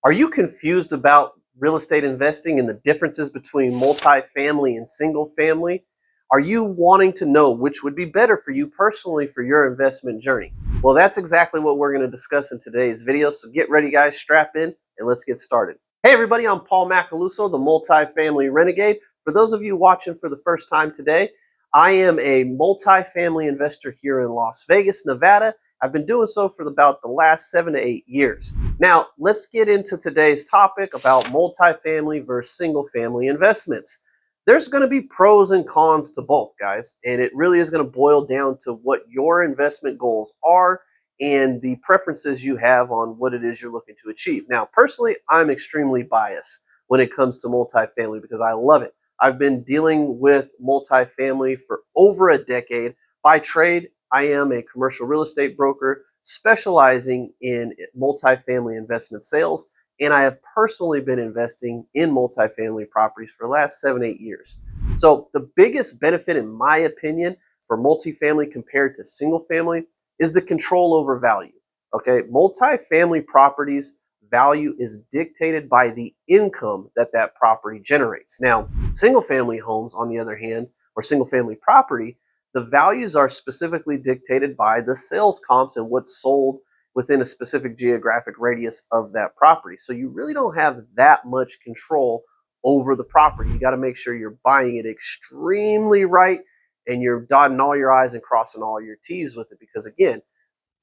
Are you confused about real estate investing and the differences between multifamily and single family? Are you wanting to know which would be better for you personally for your investment journey? Well, that's exactly what we're going to discuss in today's video. So get ready, guys, strap in, and let's get started. Hey, everybody, I'm Paul Macaluso, the Multifamily Renegade. For those of you watching for the first time today, I am a multifamily investor here in Las Vegas, Nevada. I've been doing so for about the last 7 to 8 years. Now, let's get into today's topic about multifamily versus single family investments. There's going to be pros and cons to both, guys, and it really is going to boil down to what your investment goals are and the preferences you have on what it is you're looking to achieve. Now, personally, I'm extremely biased when it comes to multifamily because I love it. I've been dealing with multifamily for over a decade. By trade, I am a commercial real estate broker specializing in multifamily investment sales, and I have personally been investing in multifamily properties for the last 7, 8 years. So the biggest benefit, in my opinion, for multifamily compared to single family is the control over value. Okay, multifamily properties value is dictated by the income that that property generates. Now, single family homes, on the other hand, or single family property, the values are specifically dictated by the sales comps and what's sold within a specific geographic radius of that property. So you really don't have that much control over the property. You got to make sure you're buying it extremely right and you're dotting all your I's and crossing all your T's with it. Because again,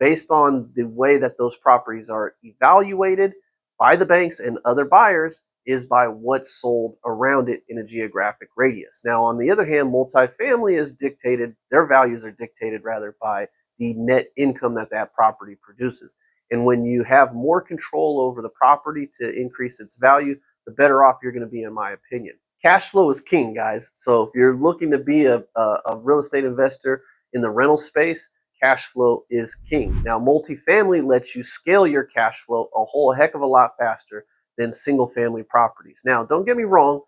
based on the way that those properties are evaluated by the banks and other buyers is by what's sold around it in a geographic radius. Now, on the other hand, multifamily is dictated, their values are dictated rather by the net income that that property produces. And when you have more control over the property to increase its value, the better off you're going to be, in my opinion. Cash flow is king, guys. So if you're looking to be a real estate investor in the rental space, cash flow is king. Now, multifamily lets you scale your cash flow a whole heck of a lot faster than single family properties. Now, don't get me wrong,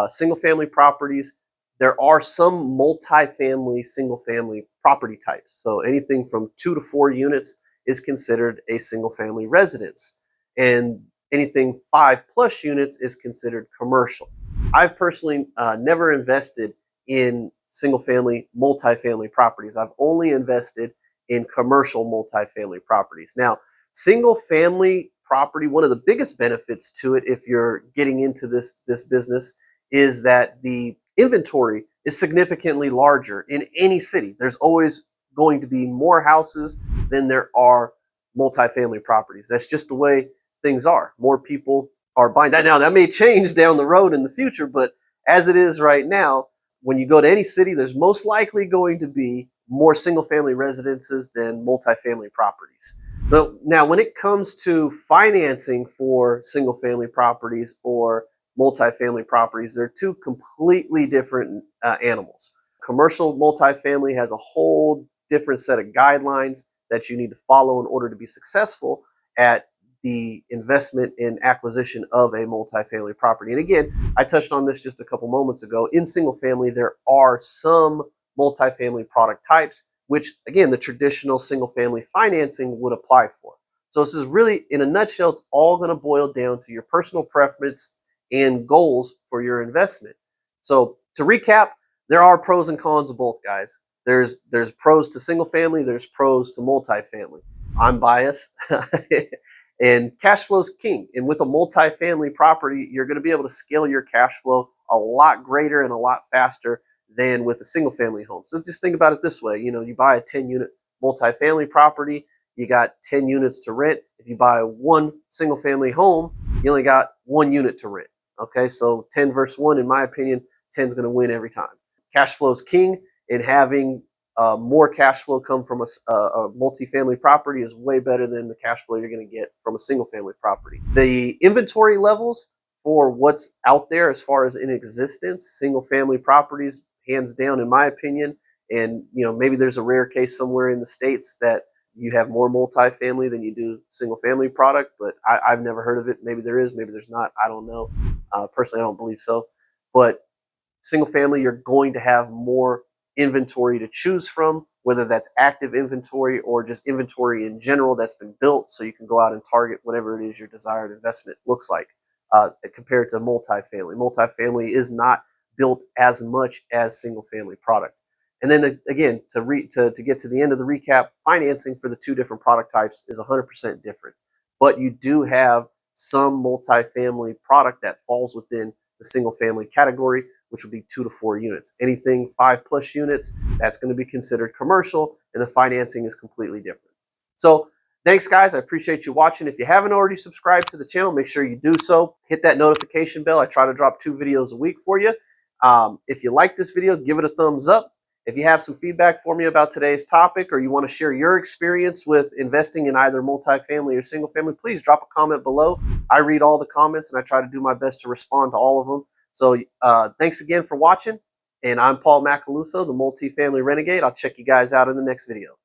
single family properties, there are some multifamily single family property types. So anything from 2 to 4 units is considered a single family residence. And anything 5+ units is considered commercial. I've personally never invested in single family multifamily properties. I've only invested in commercial multifamily properties. Now, single family property, one of the biggest benefits to it if you're getting into this business is that the inventory is significantly larger in any city. There's always going to be more houses than there are multifamily properties. That's just the way things are. More people are buying that. Now, that may change down the road in the future, but as it is right now, when you go to any city, there's most likely going to be more single family residences than multifamily properties. But now, when it comes to financing for single family properties or multifamily properties, they're two completely different animals. Commercial multifamily has a whole different set of guidelines that you need to follow in order to be successful at the investment and acquisition of a multifamily property. And again, I touched on this just a couple moments ago. In single family, there are some multifamily product types, which again, the traditional single family financing would apply for. So this is really, in a nutshell, it's all going to boil down to your personal preference and goals for your investment. So to recap, there are pros and cons of both, guys. There's pros to single family, there's pros to multifamily. I'm biased. And cash flow is king. And with a multifamily property, you're going to be able to scale your cash flow a lot greater and a lot faster than with a single family home. So just think about it this way. You know, you buy a 10-unit multifamily property, you got 10 units to rent. If you buy one single family home, you only got 1 unit to rent. Okay, so 10 versus 1, in my opinion, 10 is going to win every time. Cash flow is king, and having more cash flow come from a multifamily property is way better than the cash flow you're going to get from a single family property. The inventory levels for what's out there as far as in existence, single family properties, hands down, in my opinion, and you know, maybe there's a rare case somewhere in the States that you have more multifamily than you do single family product, but I've never heard of it. Maybe there is, maybe there's not. I don't know. Personally, I don't believe so. But single family, you're going to have more inventory to choose from whether that's active inventory or just inventory in general that's been built so you can go out and target whatever it is your desired investment looks like, compared to multifamily. Multifamily is not built as much as single family product. And then again, to get to the end of the recap, financing for the two different product types is 100% different. But you do have some multifamily product that falls within the single family category, which would be 2 to 4 units. Anything 5+ units, that's going to be considered commercial, and the financing is completely different. So thanks, guys. I appreciate you watching. If you haven't already subscribed to the channel, make sure you do so. Hit that notification bell. I try to drop 2 videos a week for you. If you like this video, give it a thumbs up. If you have some feedback for me about today's topic, or you want to share your experience with investing in either multifamily or single family, please drop a comment below. I read all the comments and I try to do my best to respond to all of them. So thanks again for watching. And I'm Paul Macaluso, the Multifamily Renegade. I'll check you guys out in the next video.